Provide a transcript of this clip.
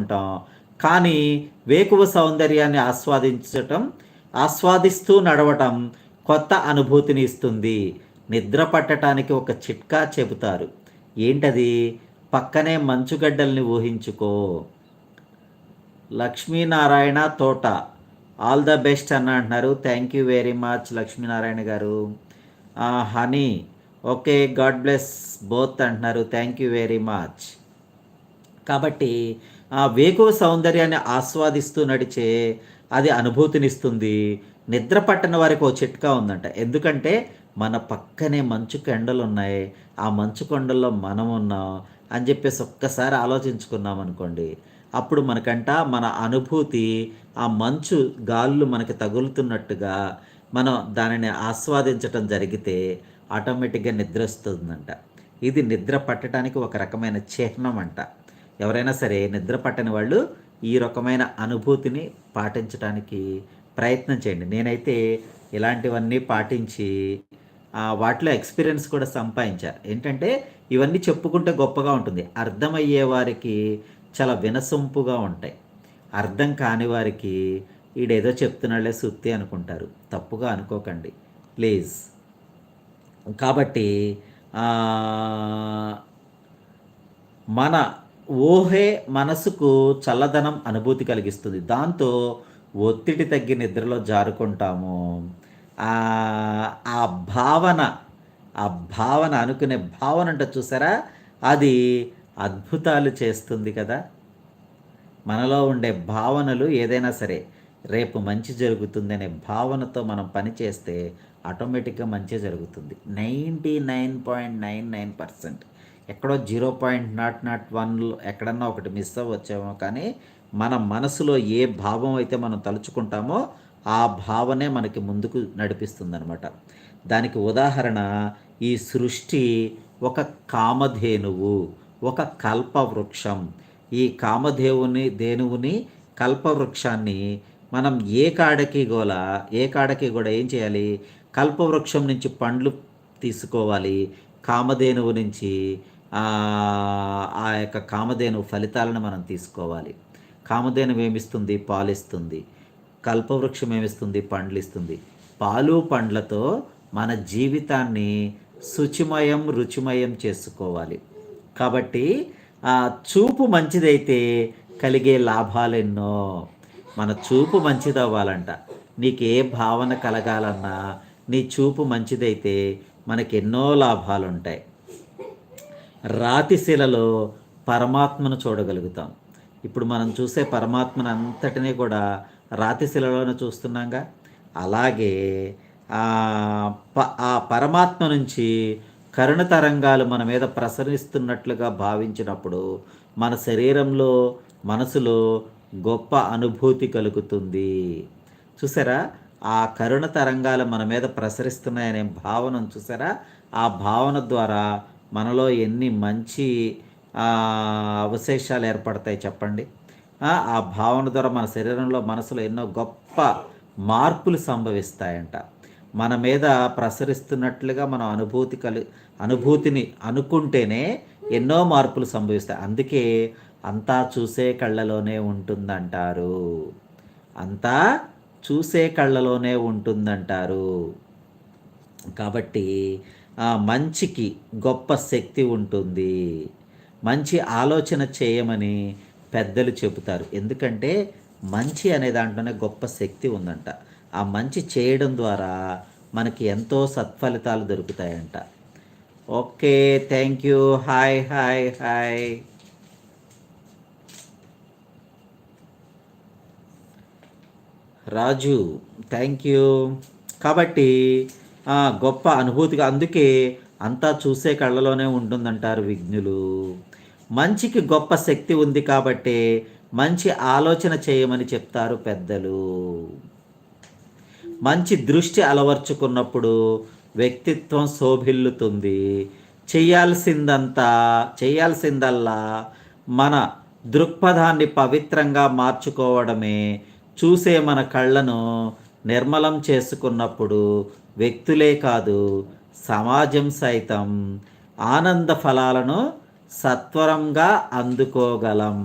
ఉంటాం. కానీ వేకువ సౌందర్యాన్ని ఆస్వాదిస్తూ నడవటం కొత్త అనుభూతిని ఇస్తుంది. నిద్ర పట్టడానికి ఒక చిట్కా చెబుతారు. ఏంటది? పక్కనే మంచుగడ్డల్ని ఊహించుకో. లక్ష్మీనారాయణ తోట ఆల్ ద బెస్ట్ అని అంటున్నారు. Thank you very much Lakshminarayana గారు. Honey okay, god bless both అంటున్నారు. Thank you very much. కాబట్టి ఆ వేకువ సౌందర్యాన్ని ఆస్వాదిస్తూ నడిచే అది అనుభూతినిస్తుంది. నిద్ర పట్టని వారికి ఓ చిట్కా ఉందంట. ఎందుకంటే మన పక్కనే మంచు కొండలు ఉన్నాయి, ఆ మంచు కొండల్లో మనం ఉన్నాం అని చెప్పేసి ఒక్కసారి ఆలోచించుకున్నాం అనుకోండి, అప్పుడు మనకంట మన అనుభూతి ఆ మంచు గాళ్ళు మనకి తగులుతున్నట్టుగా మనం దానిని ఆస్వాదించటం జరిగితే ఆటోమేటిక్గా నిద్ర వస్తుందంట. ఇది నిద్ర పట్టడానికి ఒక రకమైన చిహ్నం అంట. ఎవరైనా సరే నిద్ర పట్టని వాళ్ళు ఈ రకమైన అనుభూతిని పాటించడానికి ప్రయత్నం చేయండి. నేనైతే ఇలాంటివన్నీ పాటించి వాటిలో ఎక్స్పీరియన్స్ కూడా సంపాదించాను. ఏంటంటే ఇవన్నీ చెప్పుకుంటే గొప్పగా ఉంటుంది, అర్థమయ్యే వారికి చాలా వినసొంపుగా ఉంటాయి. అర్థం కాని వారికి ఈడేదో చెప్తున్నాళ్లే సుత్తి అనుకుంటారు. తప్పుగా అనుకోకండి ప్లీజ్. కాబట్టి మన ఊహే మనసుకు చల్లదనం అనుభూతి కలిగిస్తుంది. దాంతో ఒత్తిడి తగ్గి నిద్రలో జారుకుంటాము. ఆ భావన ఆ భావన అనుకునే భావన అంటే చూసారా, అది అద్భుతాలు చేస్తుంది కదా. మనలో ఉండే భావనలు ఏదైనా సరే రేపు మంచి జరుగుతుంది అనే భావనతో మనం పని చేస్తే ఆటోమేటిక్గా మంచి జరుగుతుంది. 99.99% ఎక్కడో 0.001 ఎక్కడన్నా ఒకటి మిస్ అవ్వచ్చేమో, కానీ మన మనసులో ఏ భావం అయితే మనం తలుచుకుంటామో ఆ భావనే మనకి ముందుకు నడిపిస్తుంది అనమాట. దానికి ఉదాహరణ ఈ సృష్టి ఒక కామధేనువు, ఒక కల్పవృక్షం. ఈ కామధేనువుని కల్పవృక్షాన్ని మనం ఏ కాడకి కూడా ఏం చేయాలి? కల్పవృక్షం నుంచి పండ్లు తీసుకోవాలి, కామధేనువు నుంచి ఆ యొక్క కామధేనువు ఫలితాలను మనం తీసుకోవాలి. కామధేనువు ఏమిస్తుంది? పాలిస్తుంది. కల్పవృక్షం ఏమిస్తుంది? పండ్లు ఇస్తుంది. పాలు పండ్లతో మన జీవితాన్ని శుచిమయం రుచిమయం చేసుకోవాలి. కాబట్టి చూపు మంచిదైతే కలిగే లాభాలెన్నో. మన చూపు మంచిదవ్వాలంట. నీకు ఏ భావన కలగాలన్నా నీ చూపు మంచిదైతే మనకి ఎన్నో లాభాలు ఉంటాయి. రాతిశిలలో పరమాత్మను చూడగలుగుతాం. ఇప్పుడు మనం చూసే పరమాత్మను అంతటినీ కూడా రాతిశిలలోనే చూస్తున్నాంగా. అలాగే ఆ పరమాత్మ నుంచి కరుణ తరంగాలు మన మీద ప్రసరిస్తున్నట్లుగా భావించినప్పుడు మన శరీరంలో మనసులో గొప్ప అనుభూతి కలుగుతుంది. చూసారా, ఆ కరుణ తరంగాలు మన మీద ప్రసరిస్తున్నాయనే భావన చూసారా, ఆ భావన ద్వారా మనలో ఎన్ని మంచి అవశేషాలు ఏర్పడతాయి చెప్పండి. ఆ భావన ద్వారా మన శరీరంలో మనసులో ఎన్నో గొప్ప మార్పులు సంభవిస్తాయంట. మన మీద ప్రసరిస్తున్నట్లుగా మనం అనుభూతిని అనుకుంటేనే ఎన్నో మార్పులు సంభవిస్తాయి. అందుకే అంతా చూసే కళ్ళలోనే ఉంటుందంటారు. అంతా చూసే కళ్ళలోనే ఉంటుందంటారు. కాబట్టి మంచికి గొప్ప శక్తి ఉంటుంది. మంచి ఆలోచన చేయమని పెద్దలు చెబుతారు. ఎందుకంటే మంచి అనే దాంట్లోనే గొప్ప శక్తి ఉందంట. ఆ మంచి చేయడం ద్వారా మనకి ఎంతో సత్ఫలితాలు దొరుకుతాయంట. Okay, thank you. Hi hi hi. Raju thank you. కాబట్టి గొప్ప అనుభూతిగా, అందుకే అంతా చూసే కళ్ళలోనే ఉంటుందంటారు విజ్ఞులు. మంచికి గొప్ప శక్తి ఉంది కాబట్టి మంచి ఆలోచన చేయమని చెప్తారు పెద్దలు. మంచి దృష్టి అలవర్చుకున్నప్పుడు వ్యక్తిత్వం శోభిల్లుతుంది. చేయాల్సిందల్లా మన దృక్పథాన్ని పవిత్రంగా మార్చుకోవడమే. చూసే మన కళ్ళను నిర్మలం చేసుకున్నప్పుడు వ్యక్తులే కాదు సమాజం సైతం ఆనంద ఫలాలను సత్వరంగా అందుకోగలం.